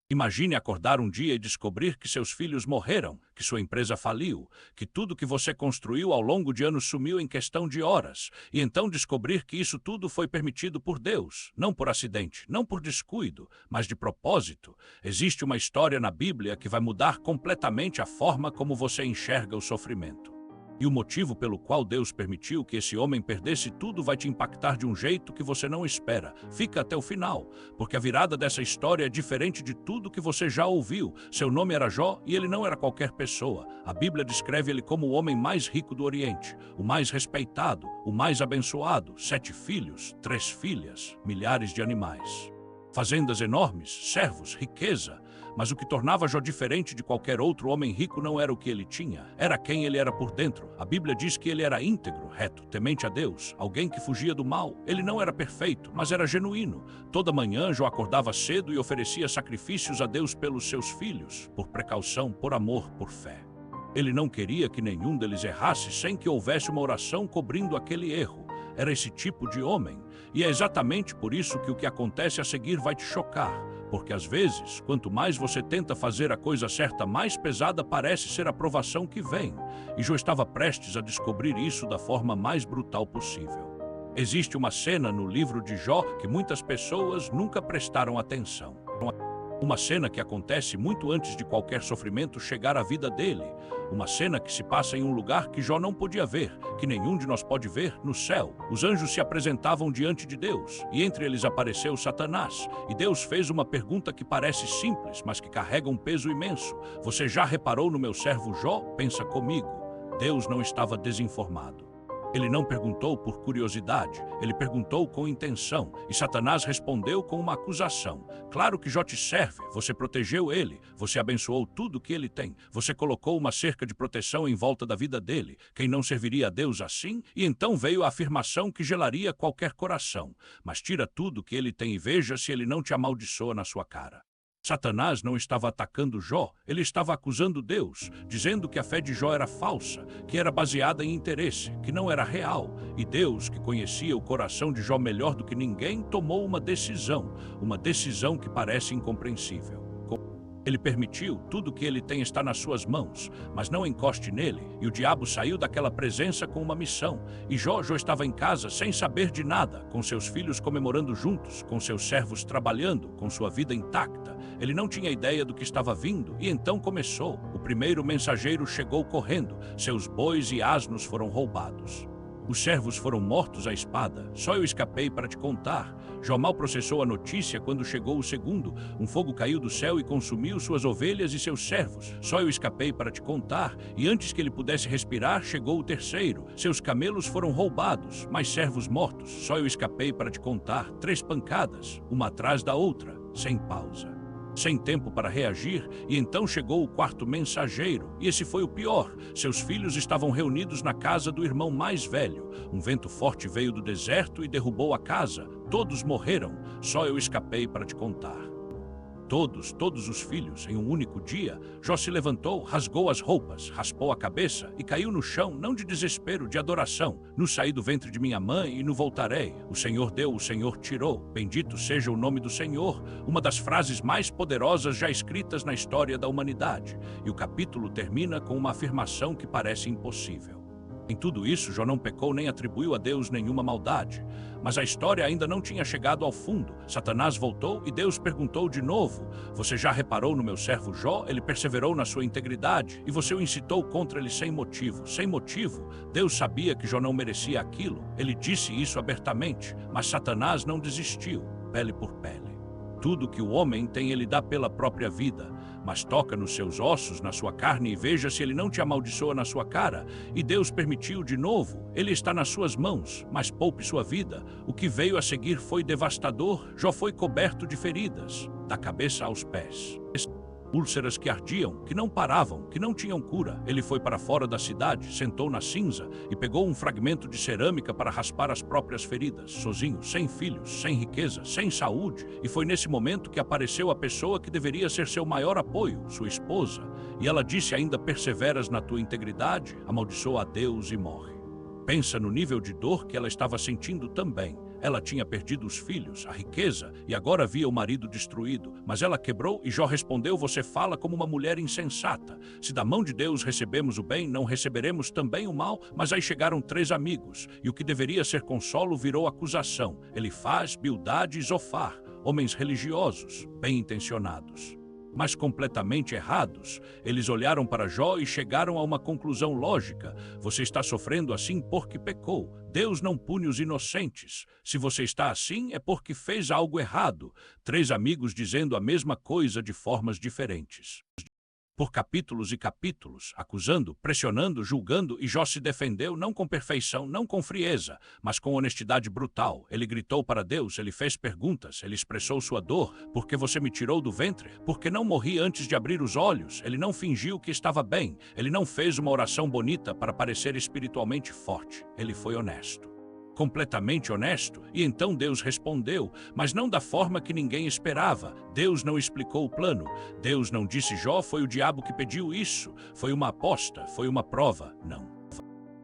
Imagine acordar um dia e descobrir que seus filhos morreram, que sua empresa faliu, que tudo que você construiu ao longo de anos sumiu em questão de horas, e então descobrir que isso tudo foi permitido por Deus, não por acidente, não por descuido, mas de propósito. Existe uma história na Bíblia que vai mudar completamente a forma como você enxerga o sofrimento. E o motivo pelo qual Deus permitiu que esse homem perdesse tudo vai te impactar de um jeito que você não espera. Fica até o final, porque a virada dessa história é diferente de tudo que você já ouviu. Seu nome era Jó e ele não era qualquer pessoa. A Bíblia descreve ele como o homem mais rico do Oriente, o mais respeitado, o mais abençoado, 7 filhos, 3 filhas, milhares de animais. Fazendas enormes, servos, riqueza. Mas o que tornava Jó diferente de qualquer outro homem rico não era o que ele tinha, era quem ele era por dentro. A Bíblia diz que ele era íntegro, reto, temente a Deus, alguém que fugia do mal. Ele não era perfeito, mas era genuíno. Toda manhã Jó acordava cedo e oferecia sacrifícios a Deus pelos seus filhos, por precaução, por amor, por fé. Ele não queria que nenhum deles errasse sem que houvesse uma oração cobrindo aquele erro. Era esse tipo de homem. E é exatamente por isso que o que acontece a seguir vai te chocar. Porque às vezes, quanto mais você tenta fazer a coisa certa, mais pesada parece ser a provação que vem. E Jó estava prestes a descobrir isso da forma mais brutal possível. Existe uma cena no livro de Jó que muitas pessoas nunca prestaram atenção. Uma cena que acontece muito antes de qualquer sofrimento chegar à vida dele. Uma cena que se passa em um lugar que Jó não podia ver, que nenhum de nós pode ver, no céu. Os anjos se apresentavam diante de Deus, e entre eles apareceu Satanás. E Deus fez uma pergunta que parece simples, mas que carrega um peso imenso. Você já reparou no meu servo Jó? Pensa comigo. Deus não estava desinformado. Ele não perguntou por curiosidade, ele perguntou com intenção, e Satanás respondeu com uma acusação. Claro que Jó te serve, você protegeu ele, você abençoou tudo que ele tem, você colocou uma cerca de proteção em volta da vida dele. Quem não serviria a Deus assim? E então veio a afirmação que gelaria qualquer coração. Mas tira tudo que ele tem e veja se ele não te amaldiçoa na sua cara. Satanás não estava atacando Jó, ele estava acusando Deus, dizendo que a fé de Jó era falsa, que era baseada em interesse, que não era real. E Deus, que conhecia o coração de Jó melhor do que ninguém, tomou uma decisão que parece incompreensível. Ele permitiu, tudo que ele tem está nas suas mãos, mas não encoste nele, e o diabo saiu daquela presença com uma missão. E Jó estava em casa sem saber de nada, com seus filhos comemorando juntos, com seus servos trabalhando, com sua vida intacta. Ele não tinha ideia do que estava vindo, e então começou. O primeiro mensageiro chegou correndo, seus bois e asnos foram roubados. Os servos foram mortos à espada, só eu escapei para te contar. Jó mal processou a notícia quando chegou o segundo. Um fogo caiu do céu e consumiu suas ovelhas e seus servos. Só eu escapei para te contar. E antes que ele pudesse respirar, chegou o terceiro. Seus camelos foram roubados, mais servos mortos. Só eu escapei para te contar. 3 pancadas, uma atrás da outra, sem pausa. Sem tempo para reagir, e então chegou o quarto mensageiro, e esse foi o pior. Seus filhos estavam reunidos na casa do irmão mais velho. Um vento forte veio do deserto e derrubou a casa. Todos morreram, só eu escapei para te contar. Todos os filhos, em um único dia. Jó se levantou, rasgou as roupas, raspou a cabeça e caiu no chão, não de desespero, de adoração. No saí do ventre de minha mãe e no voltarei. O Senhor deu, o Senhor tirou. Bendito seja o nome do Senhor. Uma das frases mais poderosas já escritas na história da humanidade. E o capítulo termina com uma afirmação que parece impossível. Em tudo isso, Jó não pecou nem atribuiu a Deus nenhuma maldade. Mas a história ainda não tinha chegado ao fundo. Satanás voltou e Deus perguntou de novo: você já reparou no meu servo Jó? Ele perseverou na sua integridade e você o incitou contra ele sem motivo. Sem motivo. Deus sabia que Jó não merecia aquilo. Ele disse isso abertamente, mas Satanás não desistiu, pele por pele. Tudo que o homem tem ele dá pela própria vida, mas toca nos seus ossos, na sua carne, e veja se ele não te amaldiçoa na sua cara. E Deus permitiu de novo, ele está nas suas mãos, mas poupe sua vida. O que veio a seguir foi devastador. Jó foi coberto de feridas, da cabeça aos pés. Úlceras que ardiam, que não paravam, que não tinham cura. Ele foi para fora da cidade, sentou na cinza e pegou um fragmento de cerâmica para raspar as próprias feridas, sozinho, sem filhos, sem riqueza, sem saúde. E foi nesse momento que apareceu a pessoa que deveria ser seu maior apoio, sua esposa. E ela disse ainda: perseveras na tua integridade, amaldiçoa a Deus e morre. Pensa no nível de dor que ela estava sentindo também. Ela tinha perdido os filhos, a riqueza, e agora via o marido destruído. Mas ela quebrou e Jó respondeu: você fala como uma mulher insensata. Se da mão de Deus recebemos o bem, não receberemos também o mal? Mas aí chegaram 3 amigos, e o que deveria ser consolo virou acusação. Elifaz, Bildade e Zofar, homens religiosos, bem intencionados, mas completamente errados. Eles olharam para Jó e chegaram a uma conclusão lógica: você está sofrendo assim porque pecou. Deus não pune os inocentes. Se você está assim, é porque fez algo errado. 3 amigos dizendo a mesma coisa de formas diferentes. Por capítulos e capítulos, acusando, pressionando, julgando, e Jó se defendeu não com perfeição, não com frieza, mas com honestidade brutal. Ele gritou para Deus, ele fez perguntas, ele expressou sua dor: por que você me tirou do ventre? Por que não morri antes de abrir os olhos? Ele não fingiu que estava bem, ele não fez uma oração bonita para parecer espiritualmente forte. Ele foi honesto, completamente honesto, e então Deus respondeu, mas não da forma que ninguém esperava. Deus não explicou o plano. Deus não disse: Jó, foi o diabo que pediu isso, foi uma aposta, foi uma prova.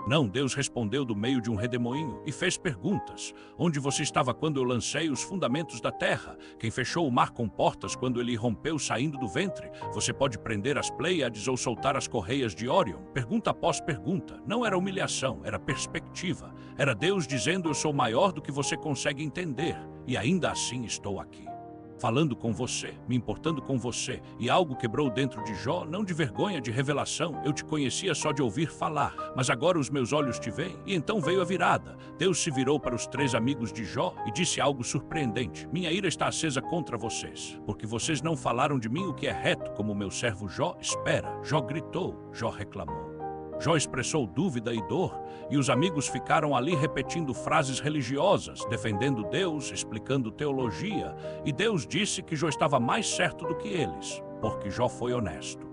Não, Deus respondeu do meio de um redemoinho e fez perguntas. Onde você estava quando eu lancei os fundamentos da terra? Quem fechou o mar com portas quando ele rompeu saindo do ventre? Você pode prender as Pleiades ou soltar as correias de Órion? Pergunta após pergunta. Não era humilhação, era perspectiva. Era Deus dizendo: eu sou maior do que você consegue entender, e ainda assim estou aqui, falando com você, me importando com você. E algo quebrou dentro de Jó, não de vergonha, de revelação. Eu te conhecia só de ouvir falar, mas agora os meus olhos te veem. E então veio a virada. Deus se virou para os 3 amigos de Jó e disse algo surpreendente: minha ira está acesa contra vocês, porque vocês não falaram de mim o que é reto, como meu servo Jó espera. Jó gritou, Jó reclamou. Jó expressou dúvida e dor, e os amigos ficaram ali repetindo frases religiosas, defendendo Deus, explicando teologia, e Deus disse que Jó estava mais certo do que eles, porque Jó foi honesto.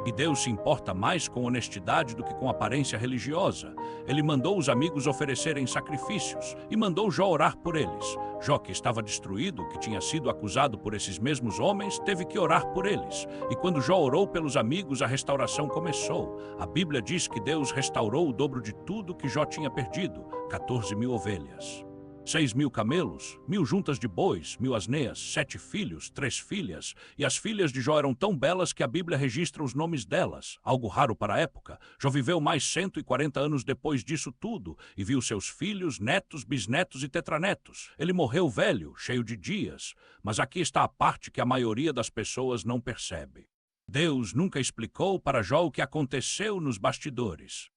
E Deus se importa mais com honestidade do que com aparência religiosa. Ele mandou os amigos oferecerem sacrifícios e mandou Jó orar por eles. Jó, que estava destruído, que tinha sido acusado por esses mesmos homens, teve que orar por eles. E quando Jó orou pelos amigos, a restauração começou. A Bíblia diz que Deus restaurou o dobro de tudo que Jó tinha perdido: 14.000 ovelhas, 6.000 camelos, 1.000 juntas de bois, 1.000 asneas, 7 filhos, 3 filhas, e as filhas de Jó eram tão belas que a Bíblia registra os nomes delas, algo raro para a época. Jó viveu mais 140 anos depois disso tudo, e viu seus filhos, netos, bisnetos e tetranetos. Ele morreu velho, cheio de dias, mas aqui está a parte que a maioria das pessoas não percebe. Deus nunca explicou para Jó o que aconteceu nos bastidores.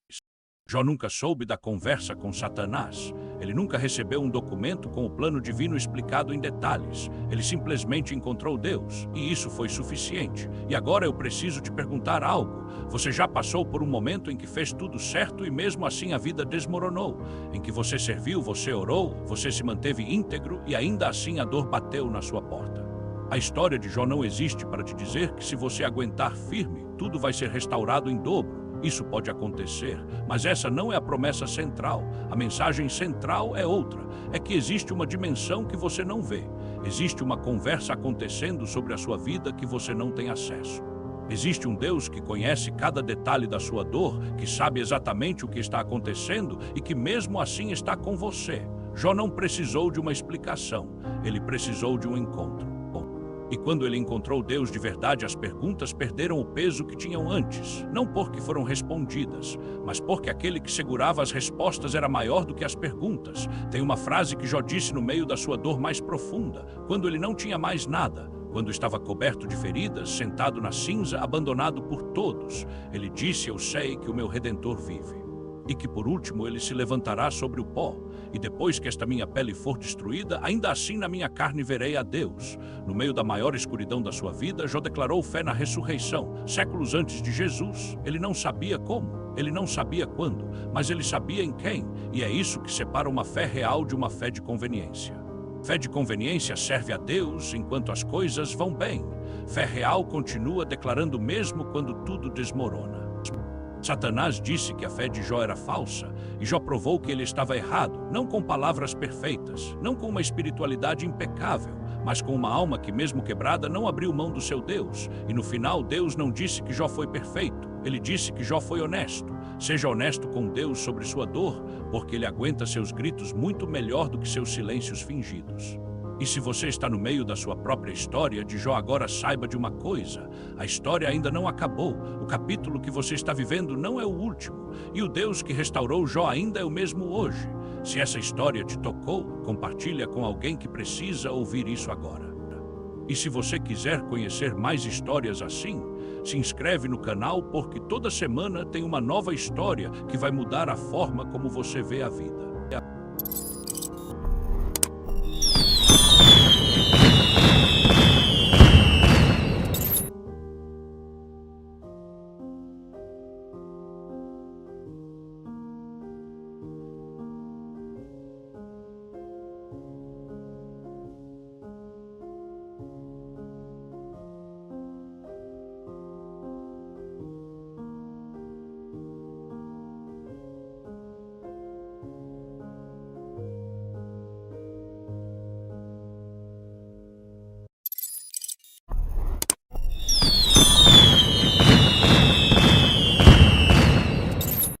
Jó nunca soube da conversa com Satanás. Ele nunca recebeu um documento com o plano divino explicado em detalhes. Ele simplesmente encontrou Deus, e isso foi suficiente. E agora eu preciso te perguntar algo. Você já passou por um momento em que fez tudo certo e mesmo assim a vida desmoronou? Em que você serviu, você orou, você se manteve íntegro e ainda assim a dor bateu na sua porta? A história de Jó não existe para te dizer que se você aguentar firme, tudo vai ser restaurado em dobro. Isso pode acontecer, mas essa não é a promessa central. A mensagem central é outra. É que existe uma dimensão que você não vê. Existe uma conversa acontecendo sobre a sua vida que você não tem acesso. Existe um Deus que conhece cada detalhe da sua dor, que sabe exatamente o que está acontecendo e que mesmo assim está com você. Jó não precisou de uma explicação, ele precisou de um encontro. E quando ele encontrou Deus de verdade, as perguntas perderam o peso que tinham antes. Não porque foram respondidas, mas porque aquele que segurava as respostas era maior do que as perguntas. Tem uma frase que Jó disse no meio da sua dor mais profunda, quando ele não tinha mais nada, quando estava coberto de feridas, sentado na cinza, abandonado por todos. Ele disse: eu sei que o meu Redentor vive, e que por último ele se levantará sobre o pó. E depois que esta minha pele for destruída, ainda assim na minha carne verei a Deus. No meio da maior escuridão da sua vida, Jó declarou fé na ressurreição. Séculos antes de Jesus, ele não sabia como, ele não sabia quando, mas ele sabia em quem. E é isso que separa uma fé real de uma fé de conveniência. Fé de conveniência serve a Deus enquanto as coisas vão bem. Fé real continua declarando mesmo quando tudo desmorona. Satanás disse que a fé de Jó era falsa, e Jó provou que ele estava errado, não com palavras perfeitas, não com uma espiritualidade impecável, mas com uma alma que, mesmo quebrada, não abriu mão do seu Deus. E no final, Deus não disse que Jó foi perfeito, ele disse que Jó foi honesto. Seja honesto com Deus sobre sua dor, porque Ele aguenta seus gritos muito melhor do que seus silêncios fingidos. E se você está no meio da sua própria história de Jó, agora saiba de uma coisa: a história ainda não acabou. O capítulo que você está vivendo não é o último. E o Deus que restaurou Jó ainda é o mesmo hoje. Se essa história te tocou, compartilha com alguém que precisa ouvir isso agora. E se você quiser conhecer mais histórias assim, se inscreve no canal, porque toda semana tem uma nova história que vai mudar a forma como você vê a vida.